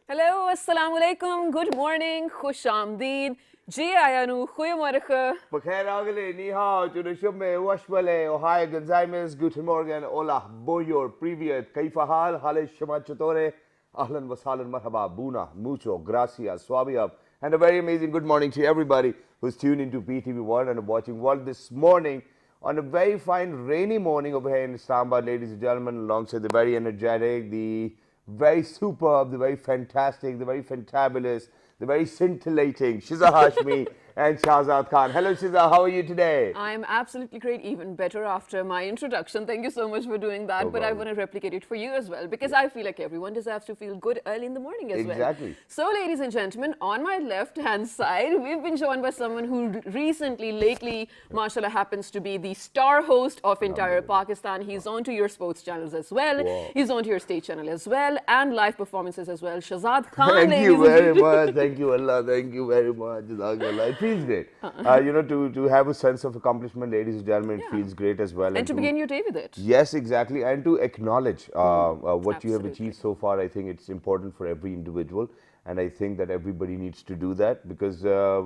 Hallo, assalamu alaikum, good morning, khush amdeed. Ji ayanu, goeiemorgen. Bakhair agale, ni hao, Junushume, Washwale, Ohio, Gonzaimes, Guten Morgen, Ola, Boyor, Privyet, Kaifahal, Hale Shamachatore, Ahlan Wasalan Marhaba, Buna, Mucho, Gracias, Swabiab, and a very amazing good morning to everybody who's tuned into PTV World and watching World this morning on a very fine rainy morning over here in Islamabad, ladies and gentlemen, alongside the very energetic, the very superb, the very fantastic, the very fantabulous, the very scintillating Shiza Hashmi and Shahzad Khan. Hello Shiza, how are you today? I'm absolutely great, even better after my introduction. Thank you so much for doing that. No But I problem. want to replicate it for you as well because I feel like everyone deserves to feel good early in the morning as well. Exactly. So, ladies and gentlemen, on my left-hand side, we've been joined by someone who lately, mashallah, happens to be the star host of entire Pakistan. He's on to your sports channels as well. Wow. He's on to your state channel as well and live performances as well. Shahzad Khan, Thank ladies you and very gentlemen. much. Thank you, Allah. Thank you very much. Jazakallah. It feels great. To have a sense of accomplishment, ladies and gentlemen, it Yeah. feels great as well. And to begin your day with it. Yes, exactly. And to acknowledge what you have Absolutely. achieved so far, I think it's important for every individual. And I think that everybody needs to do that because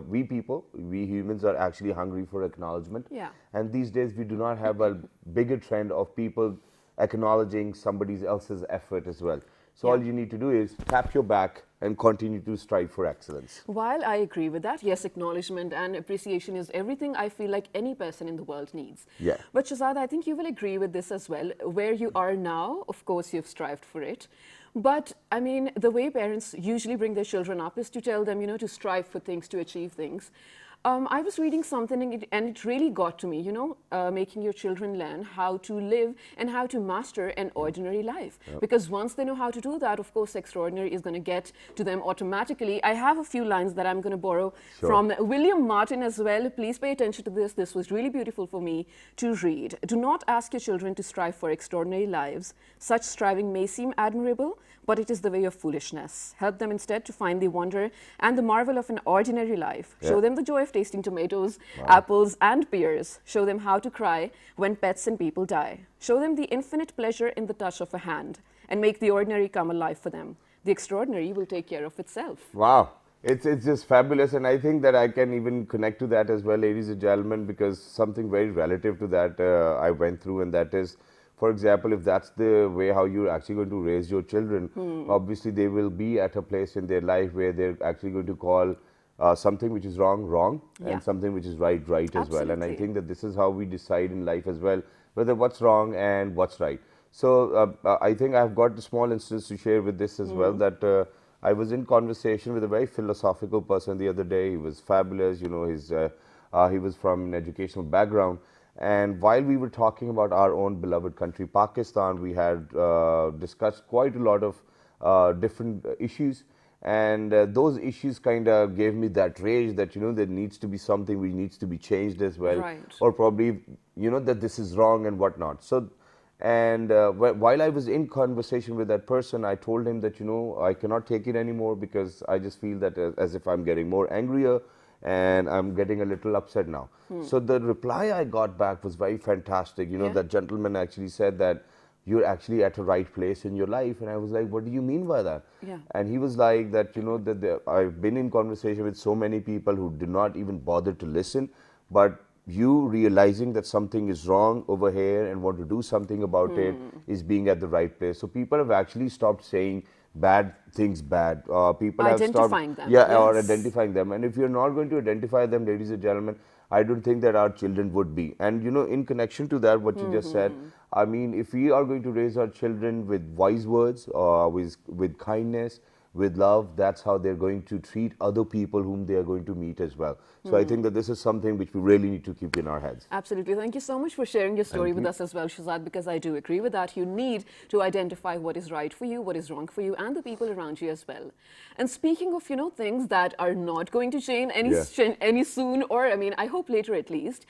we people, we humans are actually hungry for acknowledgement. Yeah. And these days we do not have a bigger trend of people acknowledging somebody else's effort as well. So all you need to do is tap your back and continue to strive for excellence. While I agree with that, yes, acknowledgement and appreciation is everything I feel like any person in the world needs. Yeah. But Shahzad, I think you will agree with this as well. Where you are now, of course, you've strived for it. But I mean, the way parents usually bring their children up is to tell them, to strive for things, to achieve things. I was reading something and it really got to me, making your children learn how to live and how to master an ordinary life. Because once they know how to do that, of course, extraordinary is going to get to them automatically. I have a few lines that I'm going to borrow from William Martin as well. Please pay attention to this. This was really beautiful for me to read. Do not ask your children to strive for extraordinary lives. Such striving may seem admirable, but it is the way of foolishness. Help them instead to find the wonder and the marvel of an ordinary life. Show them the joy of tasting tomatoes, apples, and pears. Show them how to cry when pets and people die. Show them the infinite pleasure in the touch of a hand, and make the ordinary come alive for them. The extraordinary will take care of itself. Wow. It's just fabulous, and I think that I can even connect to that as well, ladies and gentlemen, because something very relative to that I went through, and that is, for example, if that's the way how you're actually going to raise your children, obviously they will be at a place in their life where they're actually going to call something which is wrong, wrong, and something which is right, right as well. And I Absolutely. think that this is how we decide in life as well, whether what's wrong and what's right. So I think I've got a small instance to share with this as well, that I was in conversation with a very philosophical person the other day. He was fabulous, he was from an educational background. And while we were talking about our own beloved country, Pakistan, we had discussed quite a lot of different issues. And those issues kind of gave me that rage that, there needs to be something which needs to be changed as well. Right. Or probably, that this is wrong and whatnot. So, and while I was in conversation with that person, I told him that, I cannot take it anymore because I just feel that as if I'm getting more angrier and I'm getting a little upset now. So the reply I got back was very fantastic. That gentleman actually said that you're actually at a right place in your life. And I was like, what do you mean by that? Yeah. And he was like that, I've been in conversation with so many people who do not even bother to listen, but you realizing that something is wrong over here and want to do something about it is being at the right place. So people have actually stopped saying bad things bad. People have stopped Identifying them, or yes. identifying them. And if you're not going to identify them, ladies and gentlemen, I don't think that our children would be. And in connection to that, what you just said, I mean, if we are going to raise our children with wise words, with kindness, with love, that's how they're going to treat other people whom they are going to meet as well. So I think that this is something which we really need to keep in our heads. Absolutely. Thank you so much for sharing your story with us as well, Shahzad, because I do agree with that. You need to identify what is right for you, what is wrong for you, and the people around you as well. And speaking of, things that are not going to change any soon, or I mean, I hope later at least.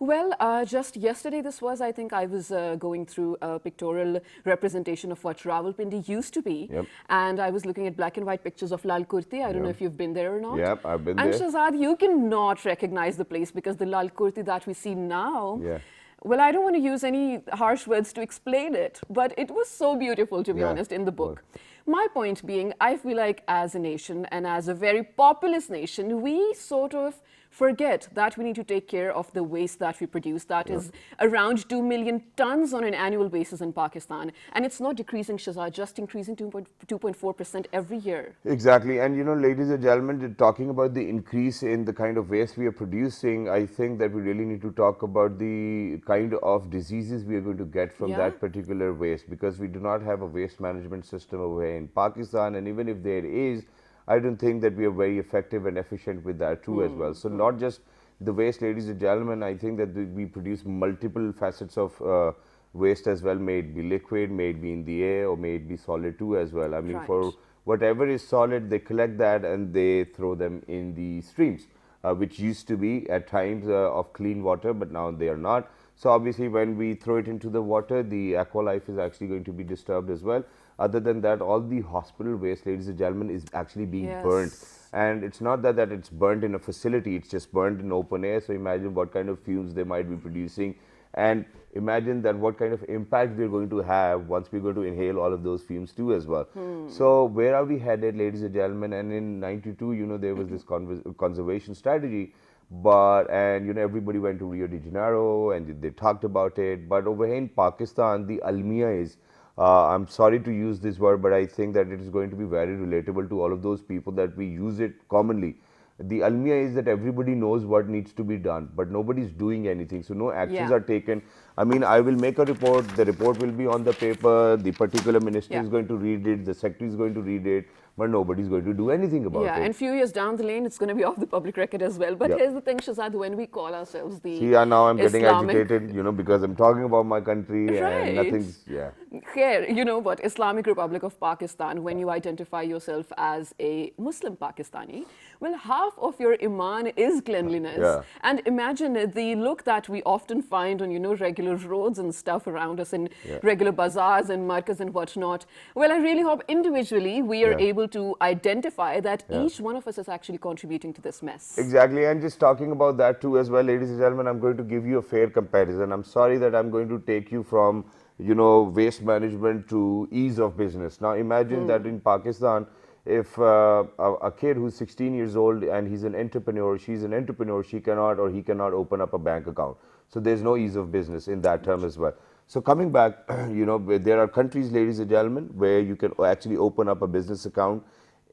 Well, just yesterday I think I was going through a pictorial representation of what Rawalpindi used to be. Yep. And I was looking at black and white pictures of Lal Kurti. I don't know if you've been there or not. Yep, I've been and there. Shahzad, you cannot recognize the place because the Lal Kurti that we see now, Yeah. well, I don't want to use any harsh words to explain it, but it was so beautiful, to be Yeah, honest, in the book. My point being, I feel like as a nation and as a very populous nation, we sort of forget that we need to take care of the waste that we produce. That is around 2 million tons on an annual basis in Pakistan. And it's not decreasing, Shahzad, just increasing 2.4% every year. Exactly. And ladies and gentlemen, talking about the increase in the kind of waste we are producing, I think that we really need to talk about the kind of diseases we are going to get from that particular waste, because we do not have a waste management system over here in Pakistan. And even if there is, I don't think that we are very effective and efficient with that too as well. So not just the waste, ladies and gentlemen, I think that we produce multiple facets of waste as well, may it be liquid, may it be in the air, or may it be solid too as well. I mean, for whatever is solid, they collect that and they throw them in the streams, which used to be at times of clean water, but now they are not. So obviously when we throw it into the water, the aqua life is actually going to be disturbed as well. Other than that, all the hospital waste, ladies and gentlemen, is actually being burnt. And it's not that it's burnt in a facility, it's just burnt in open air. So imagine what kind of fumes they might be producing. And imagine that what kind of impact we're going to have once we're going to inhale all of those fumes too as well. So where are we headed, ladies and gentlemen? And in 92, there was this conservation strategy. And everybody went to Rio de Janeiro and they talked about it. But over here in Pakistan, the almiya is, I'm sorry to use this word, but I think that it is going to be very relatable to all of those people that we use it commonly. The almiya is that everybody knows what needs to be done, but nobody's doing anything. So no actions are taken. I mean, I will make a report. The report will be on the paper. The particular minister is going to read it. The secretary is going to read it. But nobody's going to do anything about it. Yeah, and few years down the lane, it's going to be off the public record as well. But here's the thing, Shahzad, when we call ourselves the now I'm getting Islamic... agitated, because I'm talking about my country and nothing's, Here, you know what, Islamic Republic of Pakistan, when you identify yourself as a Muslim Pakistani, well, half of your iman is cleanliness. And imagine the look that we often find on, regular roads and stuff around us in regular bazaars and markets and whatnot. Well, I really hope individually we are able to identify that each one of us is actually contributing to this mess. Exactly, and just talking about that too as well, ladies and gentlemen, I'm going to give you a fair comparison. I'm sorry that I'm going to take you from, waste management to ease of business. Now imagine that in Pakistan, if a kid who's 16 years old and he's an entrepreneur, she's an entrepreneur, she cannot or he cannot open up a bank account. So there's no ease of business in that term as well. So coming back, there are countries, ladies and gentlemen, where you can actually open up a business account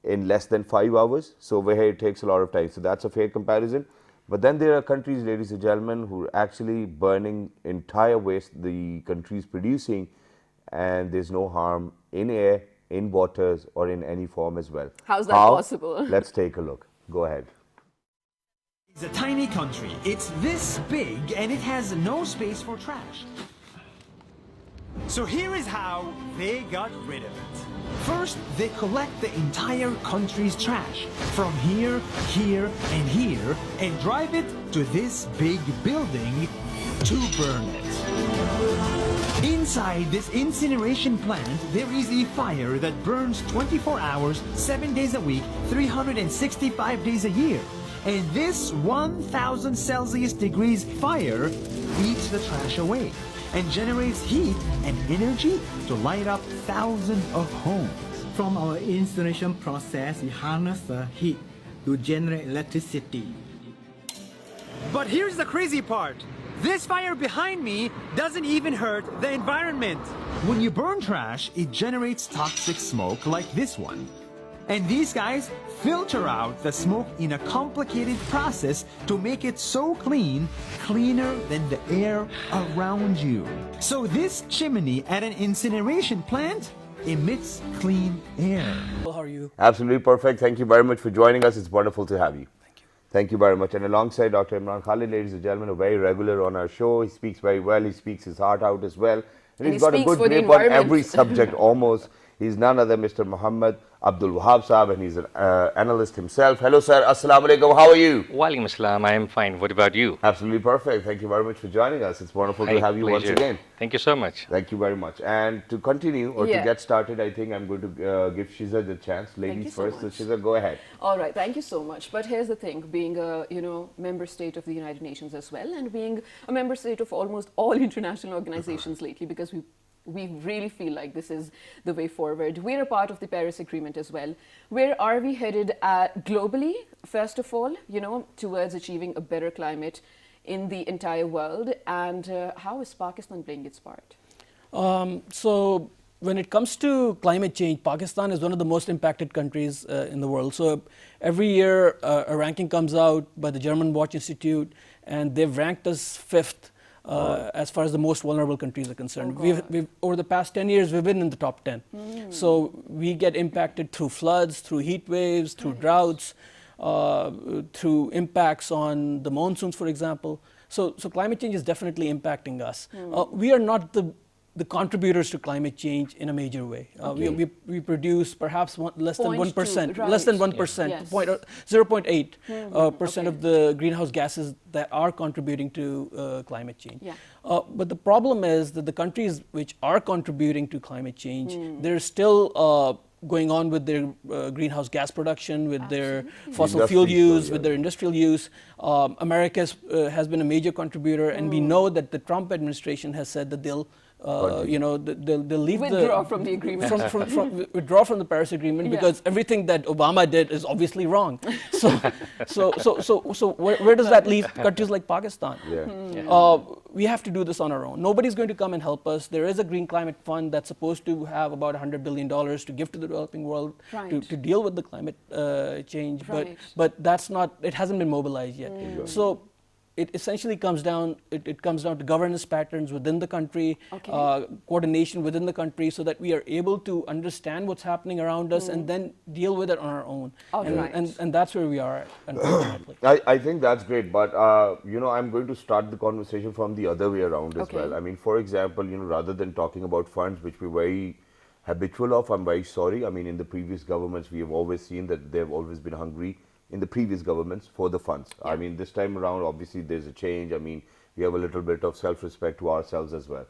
in less than 5 hours. So over here it takes a lot of time. So that's a fair comparison. But then there are countries, ladies and gentlemen, who are actually burning entire waste the country is producing, and there's no harm in air, in waters, or in any form as well. How's that possible? Let's take a look. Go ahead. It's a tiny country. It's this big and it has no space for trash. So here is how they got rid of it. First, they collect the entire country's trash from here, here, and here and drive it to this big building to burn it. Inside this incineration plant, there is a fire that burns 24 hours, 7 days a week, 365 days a year. And this 1000 Celsius degrees fire eats the trash away and generates heat and energy to light up thousands of homes. From our incineration process, we harness the heat to generate electricity. But here's the crazy part. This fire behind me doesn't even hurt the environment. When you burn trash, it generates toxic smoke like this one. And these guys filter out the smoke in a complicated process to make it so clean, cleaner than the air around you. So this chimney at an incineration plant emits clean air. How are you? Absolutely perfect. Thank you very much for joining us. It's wonderful to have you. Thank you. Thank you very much. And alongside Dr. Imran Khalid, ladies and gentlemen, a very regular on our show. He speaks very well. He speaks his heart out as well. And he's got a good grip on every subject almost. He's none other Mr. Muhammad Abdul Wahab Saab, and he's an analyst himself. Hello, sir. Assalamu alaikum. How are you? Walaikum assalam. I am fine. What about you? Absolutely perfect. Thank you very much for joining us. It's wonderful to have you once again. Thank you so much. Thank you very much. And to continue or to get started, I think I'm going to give Shiza the chance. Ladies first. So Shiza, go ahead. All right. Thank you so much. But here's the thing: being a member state of the United Nations as well, and being a member state of almost all international organizations lately, because we we really feel like this is the way forward. We're a part of the Paris Agreement as well. Where are we headed globally, first of all, towards achieving a better climate in the entire world? And how is Pakistan playing its part? So when it comes to climate change, Pakistan is one of the most impacted countries in the world. So every year a ranking comes out by the German Watch Institute, and they've ranked us 5th as far as the most vulnerable countries are concerned. We've over the past 10 years, we've been in the top 10. So we get impacted through floods, through heat waves, through droughts, through impacts on the monsoons, for example. So climate change is definitely impacting us. We are not the contributors to climate change in a major way. We produce perhaps less than 1%, right. less than 1%, Yes. 0.8% of the greenhouse gases that are contributing to climate change. Yeah. But the problem is that the countries which are contributing to climate change, they're still going on with their greenhouse gas production, with their fossil fuel use, with their industrial use. America has been a major contributor, and we know that the Trump administration has said that they'll they'll leave withdraw from the agreement. Withdraw from the Paris Agreement, because everything that Obama did is obviously wrong. So where does that leave countries like Pakistan? We have to do this on our own. Nobody's going to come and help us. There is a Green Climate Fund that's supposed to have about $100 billion to give to the developing world to deal with the climate change, but that's not. It hasn't been mobilized yet. So it essentially comes down. It comes down to governance patterns within the country, coordination within the country, so that we are able to understand what's happening around us and then deal with it on our own. And that's where we are, unfortunately. I think that's great, but I'm going to start the conversation from the other way around as well. I mean, for example, rather than talking about funds, which we're very habitual of, I'm very sorry. I mean, in the previous governments, we have always seen that they've always been hungry in the previous governments for the funds. I mean, this time around, obviously, there's a change. I mean, we have a little bit of self-respect to ourselves as well.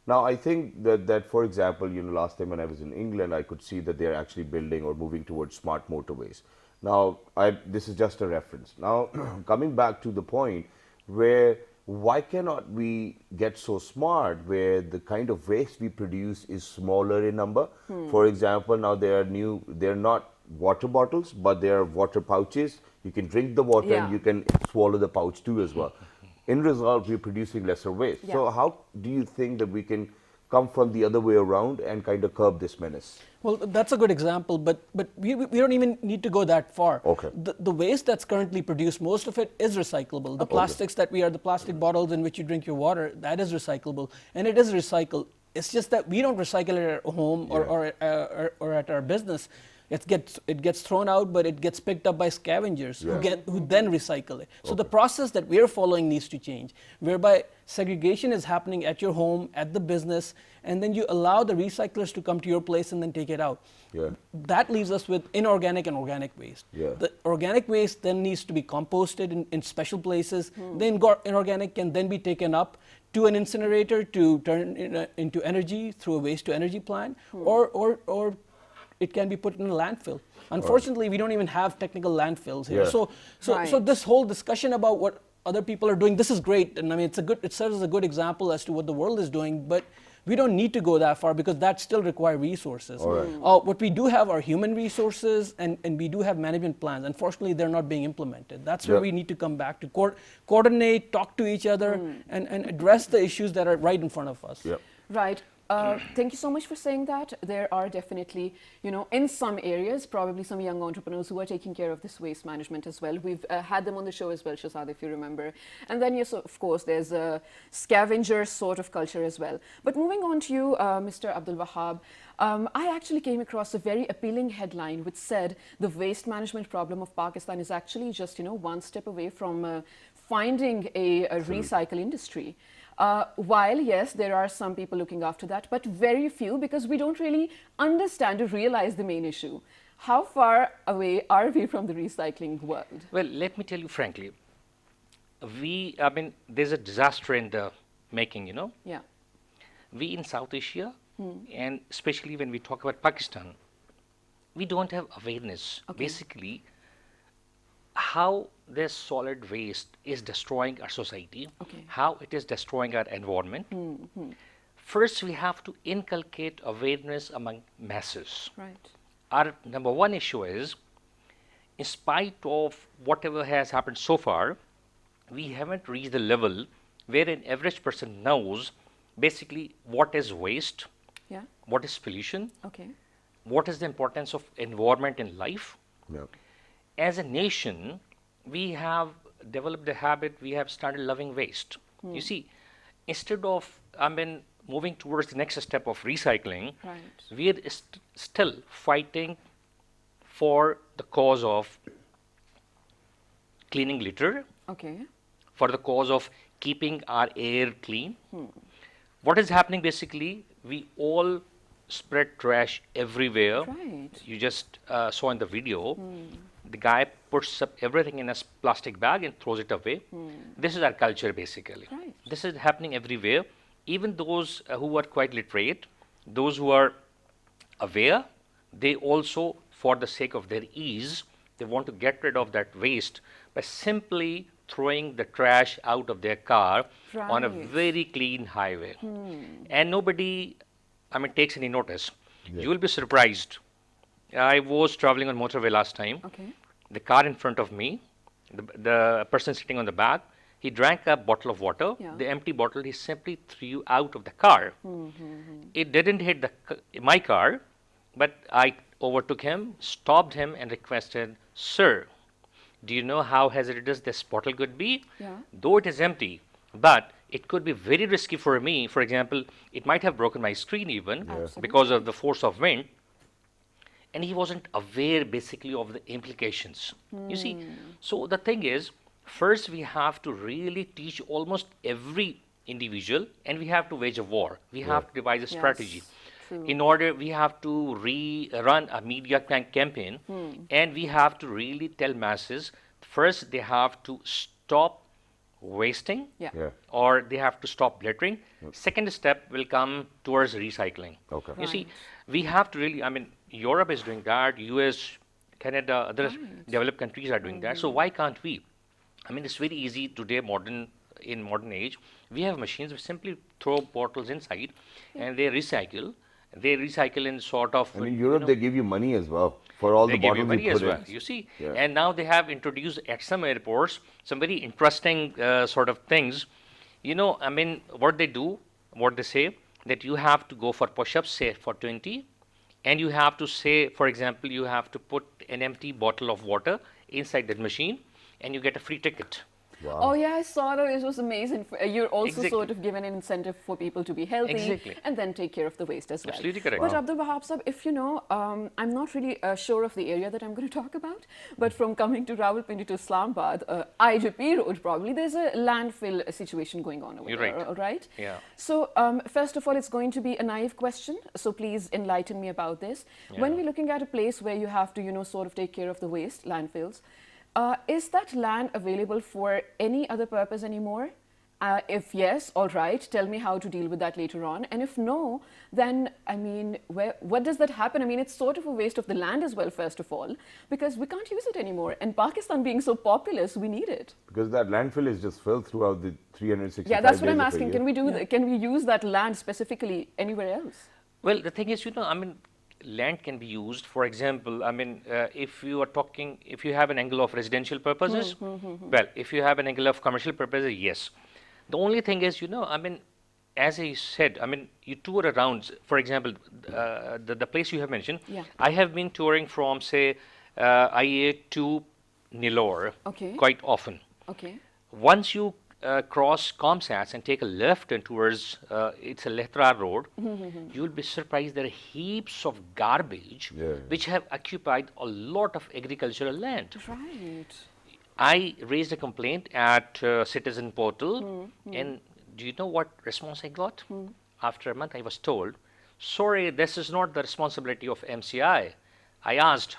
Now, I think that for example, last time when I was in England, I could see that they're actually building or moving towards smart motorways. Now, this is just a reference. Now, coming back to the point where why cannot we get so smart where the kind of waste we produce is smaller in number? For example, now they're not water bottles, but they are water pouches. You can drink the water and you can swallow the pouch too as well. In result, we're producing lesser waste. So how do you think that we can come from the other way around and kind of curb this menace? Well, that's a good example, but we don't even need to go that far. The waste that's currently produced, most of it is recyclable. The plastics the plastic bottles in which you drink your water, that is recyclable, and it is recycled. It's just that we don't recycle it at home or at our business. It gets thrown out, but it gets picked up by scavengers who then recycle it. So the process that we're following needs to change, whereby segregation is happening at your home, at the business, and then you allow the recyclers to come to your place and then take it out. That leaves us with inorganic and organic waste. The organic waste then needs to be composted in special places. The inorganic can then be taken up to an incinerator to turn into energy through a waste to energy plant, or it can be put in a landfill. Unfortunately, we don't even have technical landfills here. So this whole discussion about what other people are doing, this is great, and I mean it serves as a good example as to what the world is doing, but we don't need to go that far because that still requires resources. What we do have are human resources, and we do have management plans. Unfortunately, they're not being implemented. That's where we need to come back to coordinate, talk to each other, and address the issues that are right in front of us. Right. Thank you so much for saying that. There are definitely, in some areas, probably some young entrepreneurs who are taking care of this waste management as well. We've had them on the show as well, Shahzad, if you remember. And then, yes, of course, there's a scavenger sort of culture as well. But moving on to you, Mr. Abdul Wahab, I actually came across a very appealing headline which said the waste management problem of Pakistan is actually just, one step away from finding a recycle industry. While, yes, there are some people looking after that, but very few, because we don't really understand or realize the main issue. How far away are we from the recycling world? Well, let me tell you frankly, there's a disaster in the making, Yeah. We in South Asia, and especially when we talk about Pakistan, we don't have awareness, basically, how this solid waste is destroying our society, how it is destroying our environment. first we have to inculcate awareness among masses. Right. Our number one issue is, in spite of whatever has happened so far, we haven't reached the level where an average person knows basically what is waste, Yeah. what is pollution, Okay. what is the importance of environment in life. Yeah. As a nation, we have developed a habit, we have started loving waste. You see, instead of, moving towards the next step of recycling, Right. we are still fighting for the cause of cleaning litter, Okay. for the cause of keeping our air clean. What is happening basically, we all spread trash everywhere. Right. You just saw in the video, the guy puts up everything in a plastic bag and throws it away. This is our culture basically. Right. This is happening everywhere. Even those who are quite literate, those who are aware, they also, for the sake of their ease, they want to get rid of that waste by simply throwing the trash out of their car on a Right. very clean highway. And nobody, takes any notice. You will be surprised. I was traveling on motorway last time. Okay. The car in front of me, the person sitting on the back, he drank a bottle of water. Yeah. The empty bottle he simply threw out of the car. It didn't hit my car, but I overtook him, stopped him, and requested, "Sir, do you know how hazardous this bottle could be? Yeah. Though it is empty, but it could be very risky for me. For example, it might have broken my screen even because of the force of wind." And he wasn't aware basically of the implications. You see, so the thing is, first we have to really teach almost every individual, and we have to wage a war. We have to devise a strategy. True. In order, we have to run a media campaign, and we have to really tell masses, first they have to stop wasting, Yeah. Yeah. or they have to stop littering. Second step will come towards recycling. Okay. You see, Right. we have to really, Europe is doing that, US, Canada, other developed countries are doing that. So why can't we? It's very easy today, in modern age. We have machines which simply throw bottles inside and they recycle. They recycle in sort of. And in Europe, they give you money as well for all They the give you bottles money you as put well, in. you see. Yeah. And now they have introduced at some airports some very interesting sort of things. What they do, what they say, that you have to go for push-ups, say for 20, and you have to say, for example, you have to put an empty bottle of water inside that machine, and you get a free ticket. Wow. Oh yeah, I saw that. It was amazing. You're also Exactly. sort of given an incentive for people to be healthy Exactly. and then take care of the waste as well. Absolutely correct. But Abdul Wahab Sahab, if you know, I'm not really sure of the area that I'm going to talk about, but from coming to Rawalpindi to Islamabad, IJP Road probably, there's a landfill situation going on over You're there, right. right? Yeah. So first of all, it's going to be a naive question, so please enlighten me about this. When Yeah. we're looking at a place where you have to, sort of take care of the waste, landfills, is that land available for any other purpose anymore? If yes, all right, tell me how to deal with that later on. And if no, then, what does that happen? It's sort of a waste of the land as well, first of all, because we can't use it anymore. And Pakistan being so populous, we need it. Because that landfill is just filled throughout the 365 Yeah, that's what days I'm of a asking. year. Can we do can we use that land specifically anywhere else? Well, the thing is, land can be used. For example, if you are talking, if you have an angle of residential purposes, well, if you have an angle of commercial purposes, yes. The only thing is, as I said, you tour around, for example, the place you have mentioned, Yeah. I have been touring from, say, IA to Nellore Okay. quite often. Okay. Once you cross Comsats and take a left and towards it's a Lehtra road, you'll be surprised there are heaps of garbage which have occupied a lot of agricultural land. Right. I raised a complaint at Citizen Portal, and do you know what response I got? After a month, I was told, "Sorry, this is not the responsibility of MCI." I asked,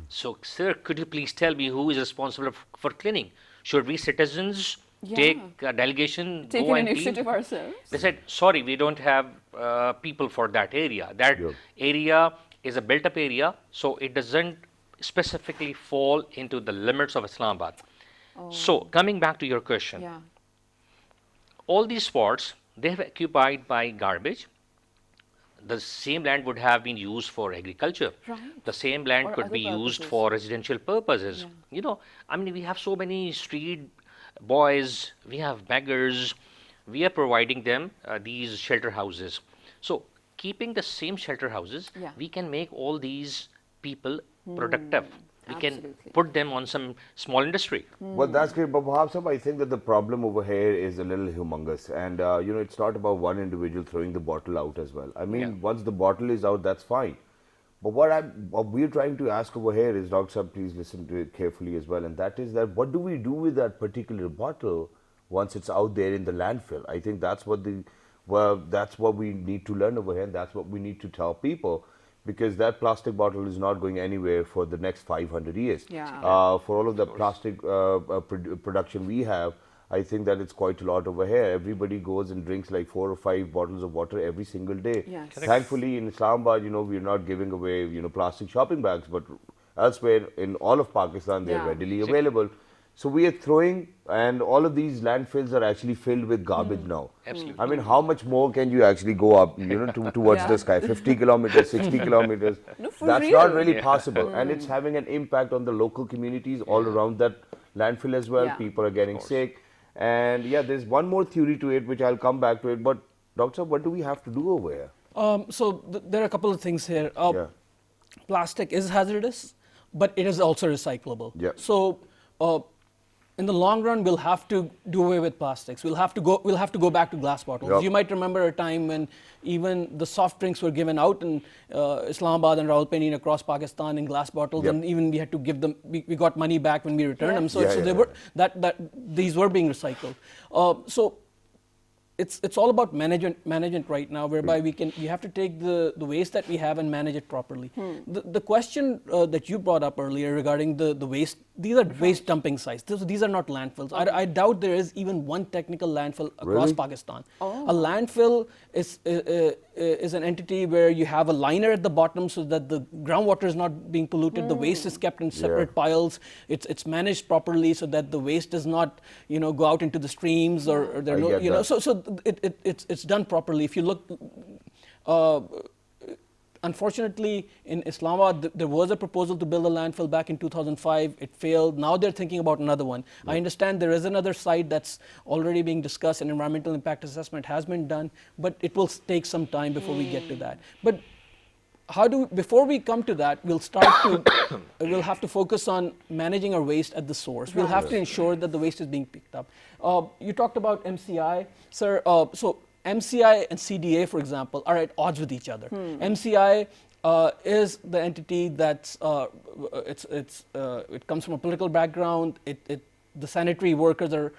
"So, sir, could you please tell me who is responsible for cleaning? Should we citizens take a delegation, Take go an and clean?" initiative ourselves. They said, "Sorry, we don't have people for that area. That area is a built-up area, so it doesn't specifically fall into the limits of Islamabad." So, coming back to your question, Yeah. all these spots they have occupied by garbage. The same land would have been used for agriculture. Right. The same land Or could other be used purposes. for residential purposes. You know, I mean, we have so many street boys, we have beggars, we are providing them these shelter houses. So, keeping the same shelter houses, Yeah. we can make all these people productive. We can Absolutely. put them on some small industry. Well, that's great. But perhaps I think that the problem over here is a little humongous. And, you know, it's not about one individual throwing the bottle out as well. I mean, Yeah. once the bottle is out, that's fine. But what we're trying to ask over here is, Dr. Saab, please listen to it carefully as well. And that is that what do we do with that particular bottle once it's out there in the landfill? I think that's what that's what we need to learn over here. And that's what we need to tell people. Because that plastic bottle is not going anywhere for the next 500 years. Yeah. For all of the plastic production we have, I think that it's quite a lot over here. Everybody goes and drinks like 4 or 5 bottles of water every single day. Yes. Correct. Thankfully, in Islamabad, you know, we're not giving away, you know, plastic shopping bags, but elsewhere in all of Pakistan, they're Yeah. readily available. So we are throwing, and all of these landfills are actually filled with garbage now. Absolutely. I mean, how much more can you actually go up, you know, towards Yeah. the sky? 50 kilometers, 60 kilometers. No, for That's real. not really possible. And it's having an impact on the local communities all around that landfill as well. Yeah. People are getting sick. And yeah, there's one more theory to it, which I'll come back to it. But Doctor, what do we have to do over here? There are a couple of things here. Yeah. Plastic is hazardous, but it is also recyclable. Yeah. So, in the long run, we'll have to do away with plastics. We'll have to go back to glass bottles. Yep. You might remember a time when even the soft drinks were given out in Islamabad and Rawalpindi and across Pakistan in glass bottles, Yep. and even we had to give them. We got money back when we returned them. So, Yeah, so yeah, they yeah. were these were being recycled. So. It's all about management right now, whereby we have to take the waste that we have and manage it properly. The question that you brought up earlier regarding the waste, these are waste dumping sites. These are not landfills. I doubt there is even one technical landfill across Really? Pakistan. A landfill is an entity where you have a liner at the bottom so that the groundwater is not being polluted. The waste is kept in separate piles. It's managed properly so that the waste does not go out into the streams or there I are no get that. so it's done properly. If you look, unfortunately, in Islamabad, there was a proposal to build a landfill back in 2005. It failed. Now they're thinking about another one. I understand there is another site that's already being discussed, and environmental impact assessment has been done, but it will take some time before we get to that. But before we come to that, we'll have to focus on managing our waste at the source. We'll have to ensure that the waste is being picked up. You talked about MCI, sir. So MCI and CDA, for example, are at odds with each other. MCI is the entity that's it comes from a political background. The sanitary workers are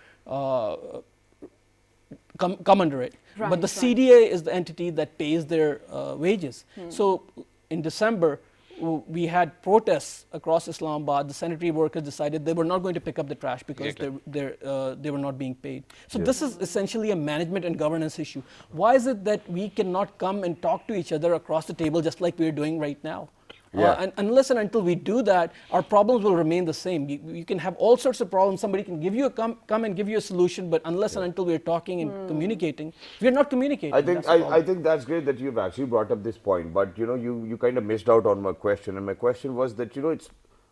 come under it. Right, but the right. CDA is the entity that pays their wages. So in December, we had protests across Islamabad. The sanitary workers decided they were not going to pick up the trash because they were not being paid. So this is essentially a management and governance issue. Why is it that we cannot come and talk to each other across the table just like we're doing right now? And unless and until we do that, our problems will remain the same. You can have all sorts of problems. Somebody can give you come and give you a solution, but unless and until we're talking and communicating, we're not communicating. I think That's the problem. I think that's great that you've actually brought up this point. But you kind of missed out on my question, and my question was that it's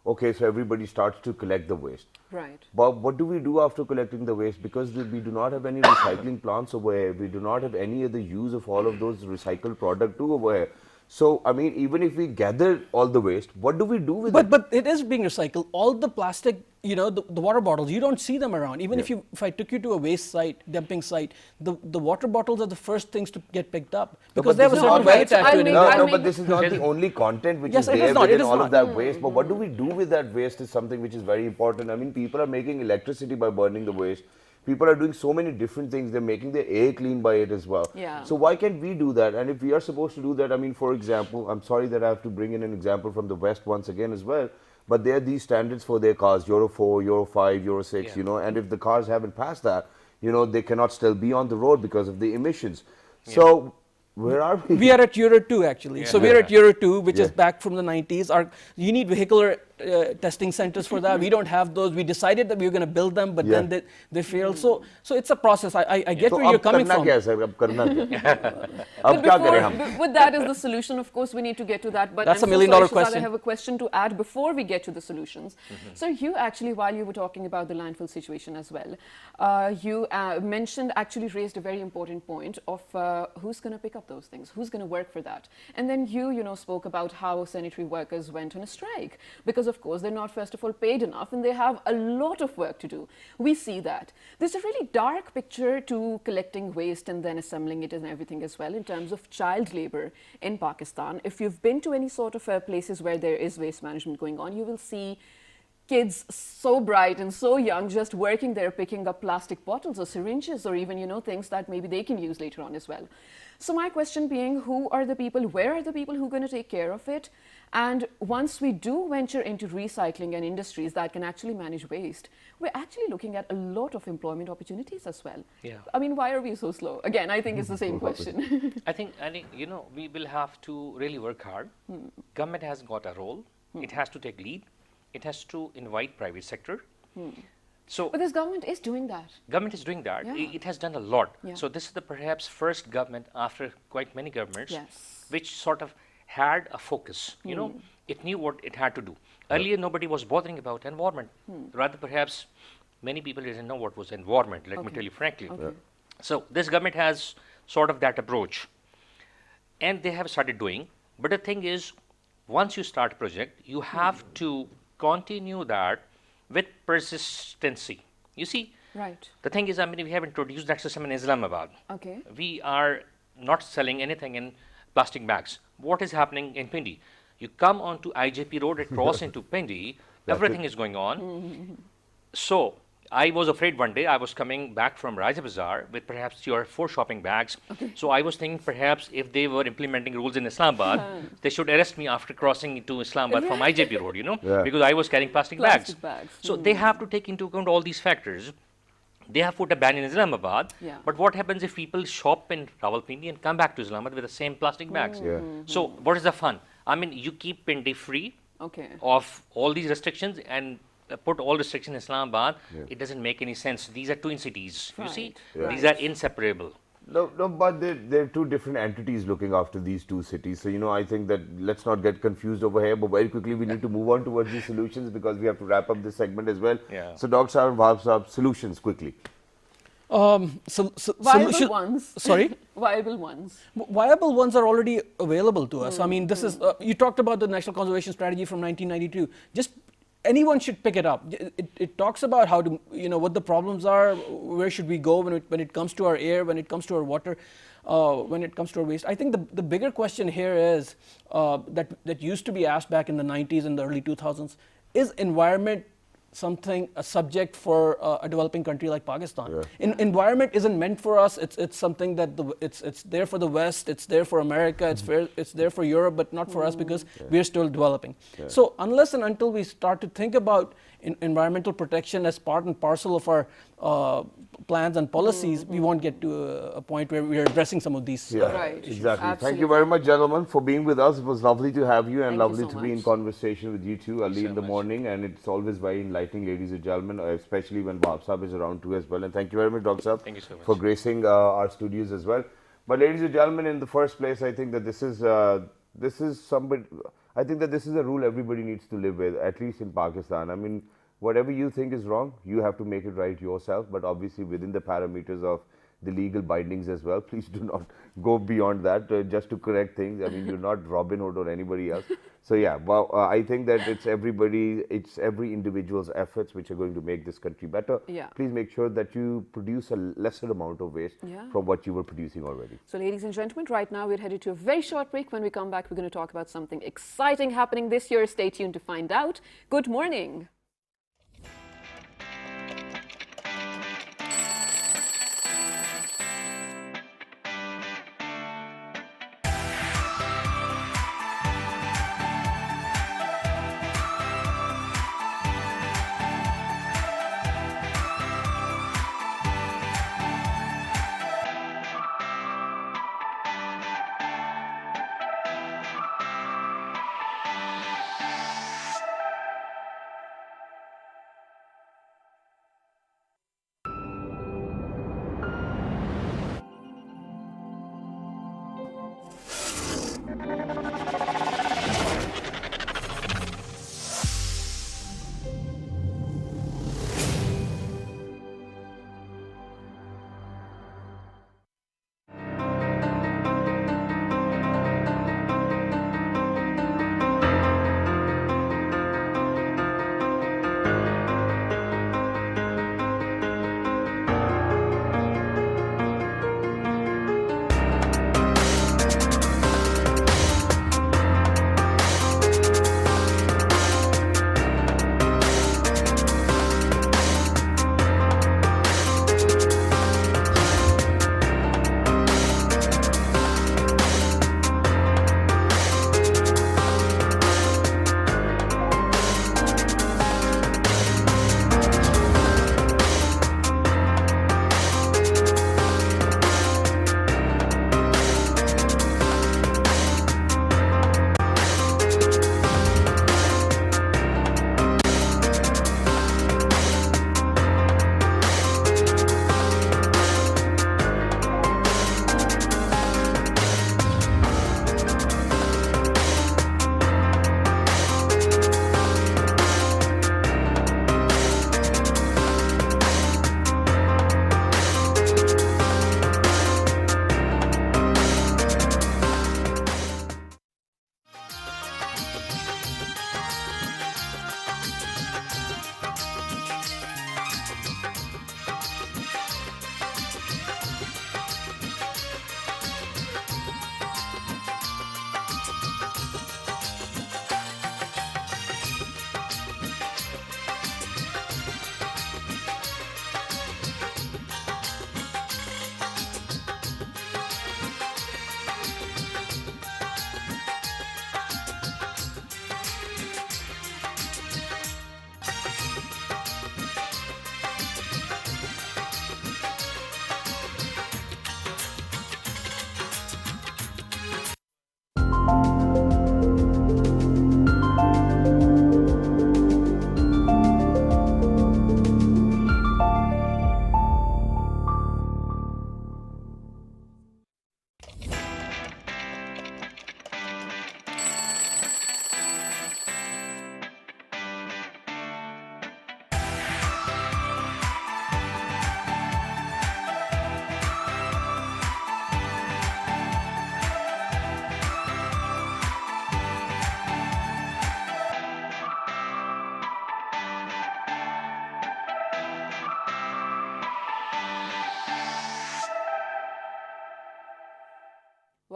okay. So everybody starts to collect the waste. Right. But what do we do after collecting the waste? Because we do not have any recycling plants over here. We do not have any other use of all of those recycled product too over here. So, I mean, even if we gather all the waste, what do we do with it? But it is being recycled. All the plastic, the water bottles, you don't see them around. Even if I took you to a waste site, dumping site, the water bottles are the first things to get picked up because they have a this is certain not value right. tag to it. I'll But this is not the only content which Yes, is it is there not, it within is all not. of that waste. But what do we do with that waste is something which is very important. I mean, people are making electricity by burning the waste. People are doing so many different things. They're making their air clean by it as well. Yeah. So why can't we do that? And if we are supposed to do that, I mean, for example, I'm sorry that I have to bring in an example from the West once again as well, but there are these standards for their cars, Euro 4, Euro 5, Euro 6, and if the cars haven't passed that, they cannot still be on the road because of the emissions. So where are we? We are at Euro 2 actually. So we are at Euro 2, which is back from the 90s. You need vehicular testing centers for that. We don't have those. We decided that we were going to build them, but Yeah. then they failed. So it's a process. I get So where you're अब coming करना from. क्या है sir? अब करना क्या? अब But क्या करें हम? with that is the solution. Of course, we need to get to that. But That's I'm a million-dollar so sorry, Shahzad, question. I have a question to add before we get to the solutions. So you actually, while you were talking about the landfill situation as well, you mentioned, actually raised a very important point of who's going to pick up those things, who's going to work for that. And then you know, spoke about how sanitary workers went on a strike because, of course, they're not, first of all, paid enough and they have a lot of work to do. We see that. There's a really dark picture to collecting waste and then assembling it and everything as well in terms of child labor in Pakistan. If you've been to any sort of places where there is waste management going on, you will see kids so bright and so young just working there picking up plastic bottles or syringes or even, you know, things that maybe they can use later on as well. So my question being, who are the people, where are the people who are going to take care of it? And once we do venture into recycling and industries that can actually manage waste, we're actually looking at a lot of employment opportunities as well. Yeah. I mean, why are we so slow? Again, I think it's the same question. I think, you know, we will have to really work hard. Government has got a role. It has to take lead. It has to invite private sector. So But this government is doing that. government is doing that. Yeah. It has done a lot. Yeah. So this is the perhaps first government after quite many governments Yes. which sort of had a focus. You know, it knew what it had to do. Earlier, nobody was bothering about environment. Rather, perhaps many people didn't know what was environment. Let me tell you frankly. Okay. So this government has sort of that approach, and they have started doing. But the thing is, once you start a project, you have to continue that with persistency. You see, Right. the thing is, I mean, we have introduced that system in Islamabad. Okay. We are not selling anything in plastic bags. What is happening in Pindi? You come onto IJP Road, it cross into Pindi, everything is going on. So I was afraid one day I was coming back from Raja Bazaar with perhaps 3 or 4 shopping bags. So I was thinking perhaps if they were implementing rules in Islamabad, they should arrest me after crossing into Islamabad from IJP Road, you know, Yeah. because I was carrying plastic Plastic bags. bags. So they have to take into account all these factors. They have put a ban in Islamabad, Yeah. but what happens if people shop in Rawalpindi and come back to Islamabad with the same plastic bags? Yeah. So what is the fun? I mean, you keep Pindi free Okay. of all these restrictions and put all restrictions in Islamabad. It doesn't make any sense. These are twin cities. You see, Right. these are inseparable. No, but they're two different entities looking after these two cities. So, you know, I think that let's not get confused over here, but very quickly we need to move on towards the solutions because we have to wrap up this segment as well. Yeah. So, Dr. Saab and Wahab Saab, solutions quickly. Viable ones. Sorry? Viable ones. Viable ones are already available to us. I mean, this is, you talked about the National Conservation Strategy from 1992. Just anyone should pick it up. It talks about how to, you know, what the problems are, where should we go when it comes to our air, when it comes to our water, when it comes to our waste. I think the bigger question here is that used to be asked back in the 90s and the early 2000s, is environment a subject for a developing country like Pakistan? Environment isn't meant for us. It's something that it's there for the West, it's there for America, it's there for Europe, but not for us because we're still developing. So unless and until we start to think about environmental protection as part and parcel of our plans and policies, we won't get to a point where we are addressing some of these. Right. Exactly. Thank Absolutely. you very much, gentlemen, for being with us. It was lovely to have you and Thank you lovely so to be in much. conversation with you two early so in the much. morning. And it's always very enlightening, ladies and gentlemen, especially when Wahab Saab is around too as well. And thank you very much, Dr. Saab, Thank you so much. for gracing our studios as well. But ladies and gentlemen, in the first place, I think that this is somebody. I think that this is a rule everybody needs to live with, at least in Pakistan. I mean, whatever you think is wrong, you have to make it right yourself, but obviously within the parameters of the legal bindings as well. Please do not go beyond that just to correct things. I mean, you're not Robin Hood or anybody else. So yeah, well, I think that it's every individual's efforts which are going to make this country better. Yeah. Please make sure that you produce a lesser amount of waste Yeah. from what you were producing already. So ladies and gentlemen, right now we're headed to a very short break. When we come back, we're going to talk about something exciting happening this year. Stay tuned to find out. Good morning.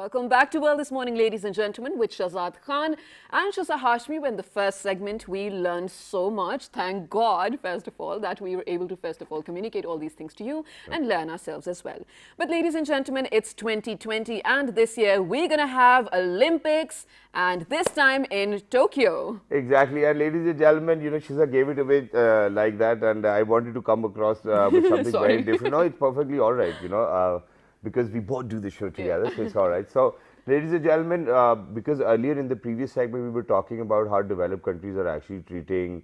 Welcome back to World This Morning, ladies and gentlemen, with Shahzad Khan and Shaza Hashmi. In the first segment, we learned so much. Thank God, first of all, that we were able to, first of all, communicate all these things to you and learn ourselves as well. But ladies and gentlemen, it's 2020, and this year we're going to have Olympics, and this time in Tokyo. Exactly, and ladies and gentlemen, Shiza gave it away like that, and I wanted to come across with something very different. No, it's perfectly all right, because we both do the show together, so it's all right. So, ladies and gentlemen, because earlier in the previous segment we were talking about how developed countries are actually treating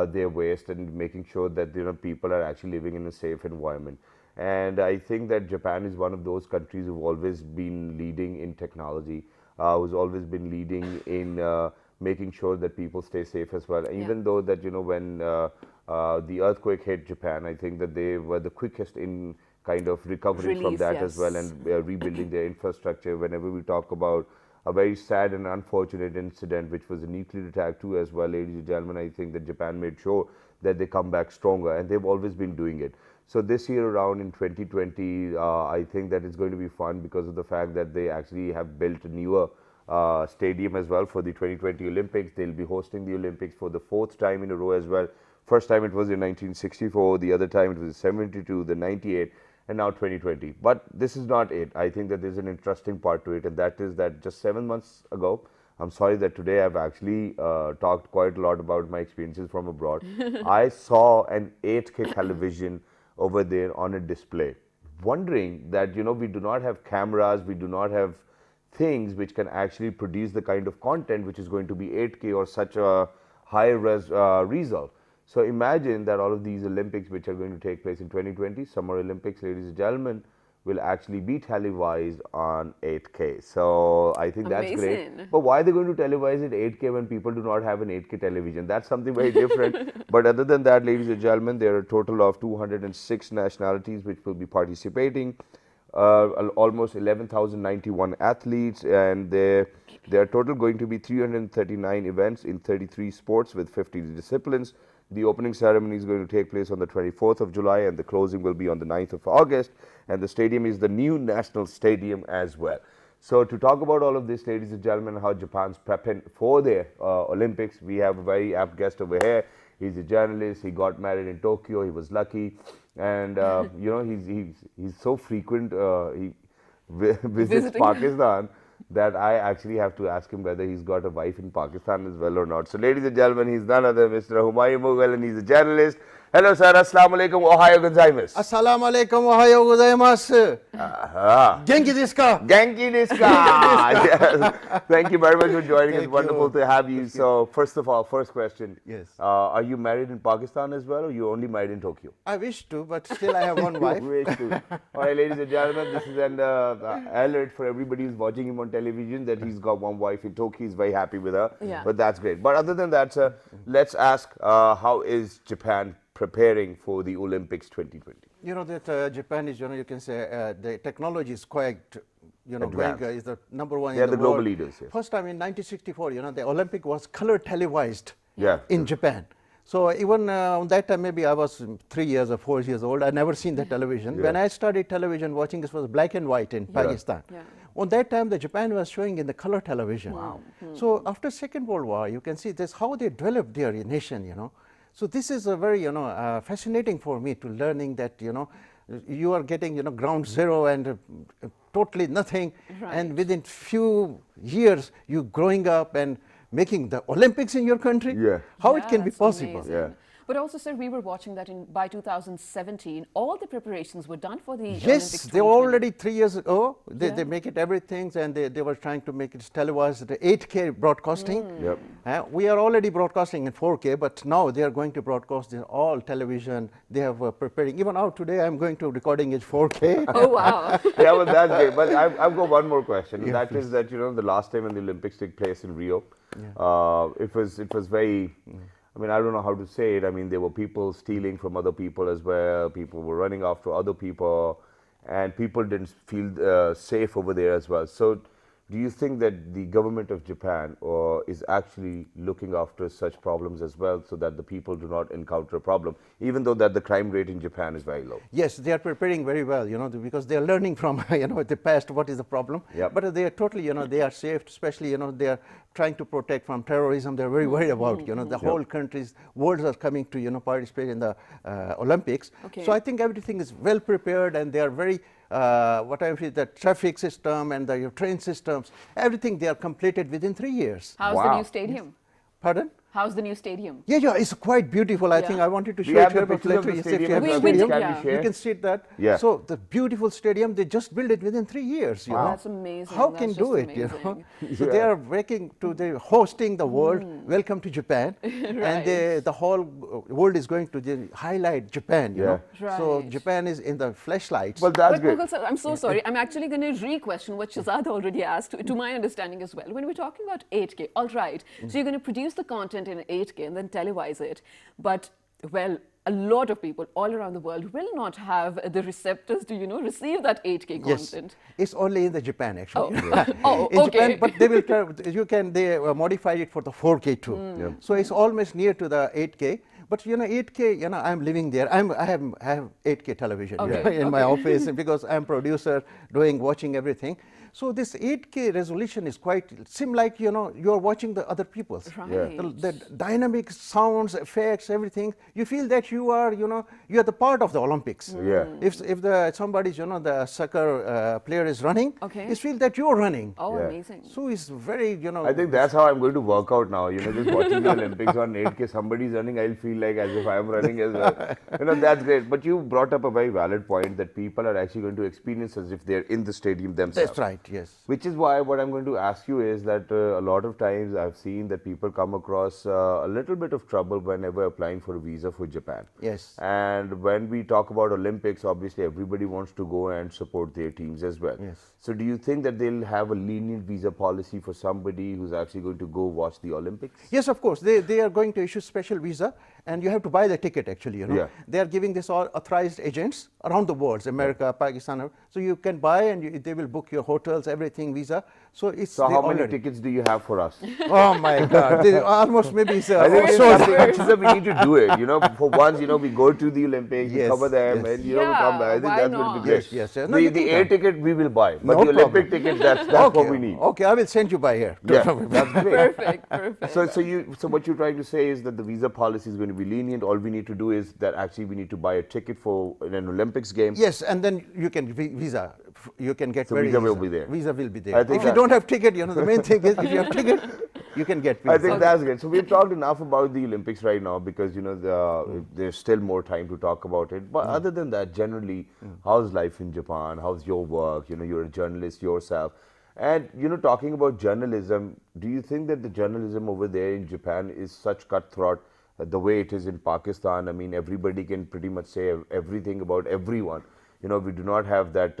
their waste and making sure that people are actually living in a safe environment. And I think that Japan is one of those countries who've always been leading in technology, who's always been leading in making sure that people stay safe as well. And even though that when the earthquake hit Japan, I think that they were the quickest in kind of recovering from that as well, and rebuilding their infrastructure. Whenever we talk about a very sad and unfortunate incident, which was a nuclear attack too as well, ladies and gentlemen, I think that Japan made sure that they come back stronger, and they've always been doing it. So this year around in 2020, I think that it's going to be fun because of the fact that they actually have built a newer stadium as well for the 2020 Olympics. They'll be hosting the Olympics for the 4th time in a row as well. First time it was in 1964, the other time it was 72, the 98, and now 2020. But this is not it. I think that there's an interesting part to it, and that is that just 7 months ago, I'm sorry that today I've actually talked quite a lot about my experiences from abroad. I saw an 8K television over there on a display, wondering that, we do not have cameras, we do not have things which can actually produce the kind of content which is going to be 8K or such a high result. So imagine that all of these Olympics which are going to take place in 2020, Summer Olympics, ladies and gentlemen, will actually be televised on 8K. So I think that's great. But why are they going to televise it 8K when people do not have an 8K television? That's something very different. But other than that, ladies and gentlemen, there are a total of 206 nationalities which will be participating. Almost 11,091 athletes, and there are total going to be 339 events in 33 sports with 50 disciplines. The opening ceremony is going to take place on the 24th of July, and the closing will be on the 9th of August, and the stadium is the new national stadium as well. So to talk about all of this, ladies and gentlemen, how Japan's prepping for their Olympics, we have a very apt guest over here. He's a journalist. He got married in Tokyo. He was lucky, and he's so frequent. He visits Pakistan that I actually have to ask him whether he's got a wife in Pakistan as well or not. So, ladies and gentlemen, he's none other than Mr. Humayun Mughal, and he's a journalist. Hello, sir. Assalamu alaikum. Ohayo gozaimasu. Assalamu alaikum. Ohayo gozaimasu. Genki desu ka? Genki desu ka? Yes. Thank you very much for joining us. Wonderful to have you. So, first of all, first question. Yes. Are you married in Pakistan as well, or you only married in Tokyo? I wish to, but still I have one wife. Wish to. All right, ladies and gentlemen, this is an alert for everybody who's watching him on television that he's got one wife in Tokyo. He's very happy with her. Yeah. But that's great. But other than that, sir, let's ask how is Japan preparing for the Olympics 2020? You know that Japan is, you can say the technology is quite, Advanced. is the number one They're in the the global world. leaders, yes. First time in 1964, the Olympic was color televised Yeah. in Japan. So even on that time, maybe I was 3 years or 4 years old. I never seen the television. Yeah. When I started television watching, this was black and white in Pakistan. Yeah. On that time, the Japan was showing in the color television. Wow. So after Second World War, you can see this how they developed their nation. So this is a very fascinating for me to learning that you are getting ground zero and totally nothing, and within few years you growing up and making the Olympics in your country. Yeah. How it can be that's possible? amazing. Yeah. But also, sir, we were watching that by 2017, all the preparations were done for the Yes, Olympics they were 2020. already 3 years ago. They Yeah. make it everything, and they were trying to make it televised, the 8K broadcasting. Yep. We are already broadcasting in 4K, but now they are going to broadcast in all television. They have preparing. Even now today, I'm going to recording it 4K. Oh, wow. Yeah, well, that's great. But I've got one more question. And that is that, the last time when the Olympics took place in Rio, it was very, I don't know how to say it. There were people stealing from other people as well. People were running after other people, and people didn't feel safe over there as well. So do you think that the government of Japan is actually looking after such problems as well, so that the people do not encounter a problem, even though that the crime rate in Japan is very low? Yes, they are preparing very well, because they are learning from, the past, what is the problem. Yep. But they are totally, they are safe, especially, they are trying to protect from terrorism. They're very worried about, the whole countries, worlds are coming to, participate in the Olympics. Okay. So I think everything is well prepared, and they are very, the traffic system and the train systems, everything they are completed within 3 years. How's the Wow. new stadium? Pardon? How's the new stadium? Yeah, it's quite beautiful. I think I wanted to We show have you the but pictures of later the you said stadium you have as the well. did, stadium. Can yeah. we share? You can see that. Yeah. So the beautiful stadium, they just built it within 3 years. You know? That's amazing. How That's can just do it? amazing. So they are they're hosting the world. Welcome to Japan, and the whole world is going to highlight Japan. You know, so Right. Japan is in the flashlights. Well, that's But great. Mughal sir, I'm so sorry. I'm actually going to re-question what Shahzad already asked, to my understanding as well. When we're talking about 8K, all right, so you're going to produce the content in 8K and then televise it. But, well, a lot of people all around the world will not have the receptors to, receive that 8K Yes, content. it's only in the Japan actually. Oh, In okay. Japan, but they will they modify it for the 4K too. So it's almost near to the 8K. But 8K, I'm living there. I have 8K television in my office because I'm producer, watching everything. So this 8K resolution is quite seem like you're watching the other people's. Right. The dynamic sounds, effects, everything. You feel that you are the part of the Olympics. Yeah. If somebody's the soccer player is running, Okay. you feel that you're running. Oh, Yeah. amazing. So it's very I think that's how I'm going to work out now. Just watching the Olympics on 8K, somebody's running, I'll feel like as if I'm running as well. That's great. But you brought up a very valid point that people are actually going to experience as if they're in the stadium themselves. That's right. Yes. Which is why what I'm going to ask you is that a lot of times I've seen that people come across a little bit of trouble whenever applying for a visa for Japan. Yes. And when we talk about Olympics, obviously everybody wants to go and support their teams as well. Yes. So do you think that they'll have a lenient visa policy for somebody who's actually going to go watch the Olympics? Yes, of course. They are going to issue special visa, and you have to buy the ticket actually. Yeah. They are giving this all authorized agents around the world, America, Pakistan. So you can buy, and they will book your hotels, everything, visa. So it's So they how many already- tickets do you have for us? Oh my God! They almost maybe it's I think it's sold. something we need to do it. For once, we go to the Olympics, we Yes, cover them, yes. and we Yeah, come back. I think why that's going to not? be great. Yes, yes. No, you The can air come. ticket we will buy, but No the Olympic problem. ticket that's what we need. Okay, I will send you by here. Yeah, that's great. Perfect, perfect. So what you're trying to say is that the visa policy is going to be lenient. All we need to do is that actually we need to buy a ticket for an Olympics game. Yes, and then you can visa. You can get So very visa will easy. be there. Visa will be I there. think If you that- don't have ticket, the main thing is if you have ticket, you can get visa. I think that's great. So we've talked enough about the Olympics right now because there's still more time to talk about it. But other than that, generally, how's life in Japan? How's your work? You're a journalist yourself, and talking about journalism, do you think that the journalism over there in Japan is such cutthroat the way it is in Pakistan? I mean, everybody can pretty much say everything about everyone. We do not have that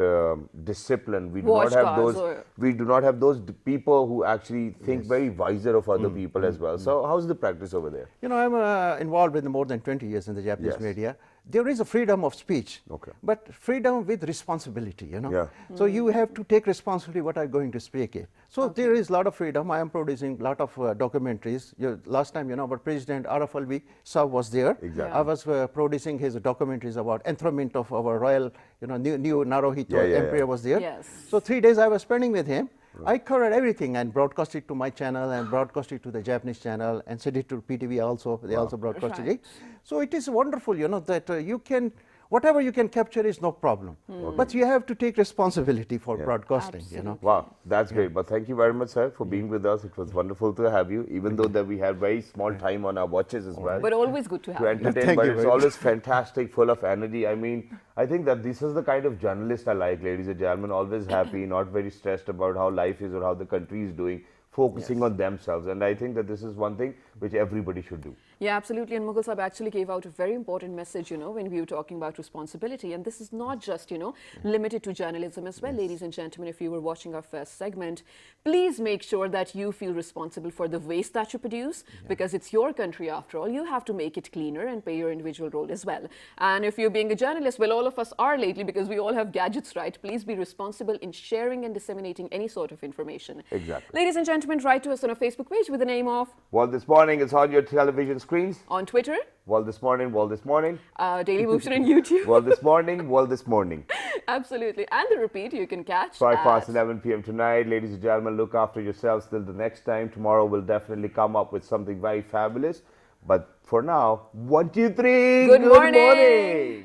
discipline. We do not have Watchguards those. or- We do not have those people who actually think very wiser of other people as well. So, how's the practice over there? I'm involved with more than 20 years in the Japanese Yes. media. There is a freedom of speech, Okay. but freedom with responsibility, Yeah. So you have to take responsibility what I'm going to speak in. So there is a lot of freedom. I am producing a lot of documentaries. Last time, our President Araf Alvi Saab was there. Exactly. I was producing his documentaries about enthronement of our royal, new Naruhito Yeah, yeah, emperor yeah. was there. Yes. So 3 days I was spending with him. I covered everything and broadcast it to my channel and broadcast it to the Japanese channel and sent it to PTV also. They also broadcasted Right. it. So it is wonderful, that you can, whatever you can capture is no problem. But you have to take responsibility for broadcasting, Wow, that's great. But thank you very much, sir, for being with us. It was wonderful to have you, even though that we had very small time on our watches as well. But always good to have to you. entertain, Thank but you it's very always fantastic, full of energy. I mean, I think that this is the kind of journalist I like, ladies and gentlemen, always happy, not very stressed about how life is or how the country is doing, focusing on themselves. And I think that this is one thing which everybody should do. Yeah, absolutely. And Mughal Sahib actually gave out a very important message, when we were talking about responsibility. And this is not just, limited to journalism as well. Ladies and gentlemen, if you were watching our first segment, please make sure that you feel responsible for the waste that you produce, because it's your country after all. You have to make it cleaner and play your individual role as well. And if you're being a journalist, well, all of us are lately because we all have gadgets, right? Please be responsible in sharing and disseminating any sort of information. Exactly. Ladies and gentlemen, write to us on our Facebook page with the name of Well, this morning it's on your television screens. on Twitter, Well, this morning, Daily Motion on YouTube. well, this morning. Absolutely. And the repeat you can catch 5 at past 11 p.m. tonight. Ladies and gentlemen, look after yourselves till the next time. Tomorrow we'll definitely come up with something very fabulous. But for now, 1, 2, 3. Good morning.